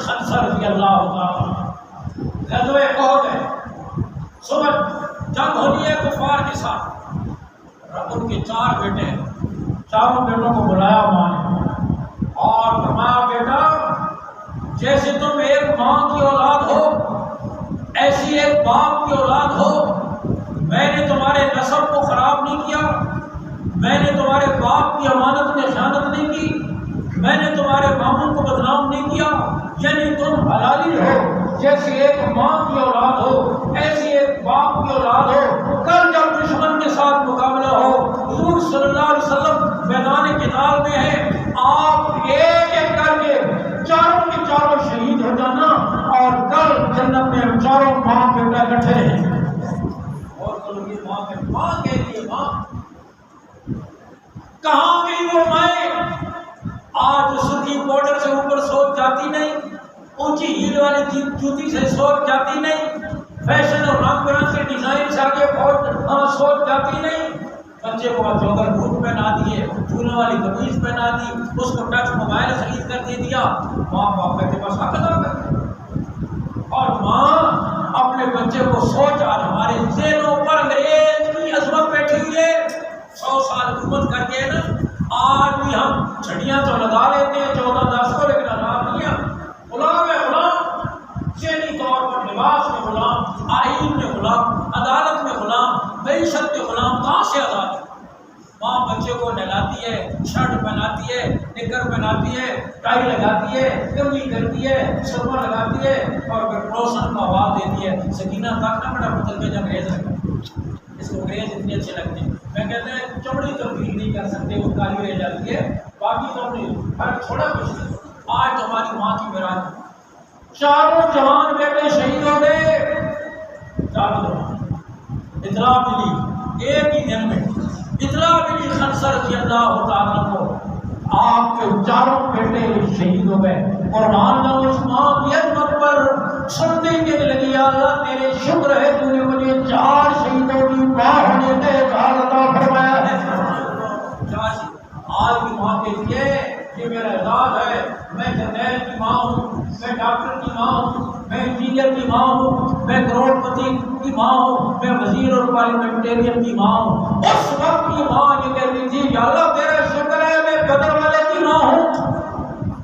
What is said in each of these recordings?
خنسر رضی اللہ تعالیٰ غزوہ احد ہے، صبح جنگ ہونی ہے کفار کے ساتھ، ان کے 4 بیٹے ہیں، چاروں بیٹوں کو بلایا ماں نے اور فرمایا بیٹا جیسے تم ایک ماں کی اولاد ہو ایسی ایک باپ کی اولاد ہو، میں نے تمہارے نسب کو خراب نہیں کیا، میں نے تمہارے باپ کی امانت میں خیانت نہیں کی، میں نے تمہارے ماموں کو بدنام نہیں کیا، یعنی تم حلالی ہو، جیسی ایک ماں کی اولاد ہو ایسی ایک باپ کی اولاد ہو۔ کل جب دشمن کے ساتھ مقابلہ ہو، حضور صلی اللہ علیہ وسلم میدان قتال میں ہیں، آپ ایک ایک کر کے چاروں کے چاروں شہید ہو جانا اور کل جنت میں ہم چاروں ماں بیٹا اکٹھے رہیں۔ اور کل یہ ماں کہتی ہے ماں کہاں گئی وہ مائیں؟ آج سرخی پاؤڈر سے اوپر سوچ جاتی نہیں، اونچی ہیل والی جوتی سے سوچ جاتی نہیں، فیشن اور رنگ برنگ کے ڈیزائن سے آگے سوچ جاتی نہیں۔ بچے کو جوگر بوٹ پہنا دیے، پھولوں والی قمیض پہنا دی، اس کو ٹچ موبائل خرید کر دے دیا، ماں باپ کے پاس حق ادا کر۔ اور ماں اپنے بچے کو سوچ، آج ہمارے ذہنوں پر انگریز کی عظمت بیٹھی ہوئی ہے، 100 سال حکومت کر کے نا، آج بھی ہم چھڑیاں تو لگا لیتے ہیں 14-10 کو، لیکن آزاد نہیں ہیں، غلام ہے غلام، ذہنی طور پر لباس میں غلام، آئین میں غلام، عدالت میں غلام، معیشت میں غلام، کہاں سے آزاد ہے؟ ماں بچے کو نہلاتی ہے، شرٹ پہناتی ہے، نکر پہناتی ہے، ٹائی لگاتی ہے، کمی کرتی ہے، سرما لگاتی ہے اور پھر پڑوسن کو آواز دیتی ہے، سکینہ تک نہ بڑا بدل کے جب انگریز لگتا، اس کو انگریز اتنے اچھے لگتے ہیں، میں کہتے ہیں چمڑی تبدیل نہیں کر سکتے، وہ کالی رہ جاتی ہے، باقی تو اپنی فرق چھوڑا کچھ نہیں۔ آج تو ہماری ماں کی میراث، چاروں جوان بیٹے شہید ہو گئے، چاروں جوان، اطلاع ملی ایک ہی دن میں، اطلاع ملی خنسر رضی اللہ تعالیٰ کو، آپ کے چاروں بیٹے شہید ہو گئے۔ قرآن نے اس ماں کی عظمت پر سنتے ہی کہنے لگی، یا اللہ تیرے شکر ہے تو نے مجھے 4 شہیدوں کی ماں ہونے کا اعزاز عطا فرمایا ہے۔ آج کی ماں کہتی ہے یہ میرا اعزاز ہے، میں جرنیل کی ماں ہوں، میں ڈاکٹر کی ماں ہوں، میں انجینئر کی ماں ہوں، میں کروڑ پتی کی ماں ہوں، میں وزیر اور پارلیمنٹیرین کی ماں ہوں۔ اس وقت کی ماں یہ کہتی تھی، یا اللہ تیرا شکر ہے میں بدر والے کی ماں ہوں،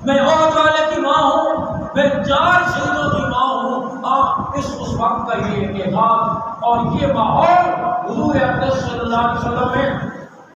میں عہد والے کی ماں ہوں، میں 4 شہیدوں کی ماں ہوں۔ اس وقت کا یہ اعزاز اور یہ ماحول حضور اقدس صلی اللہ علیہ وسلم میں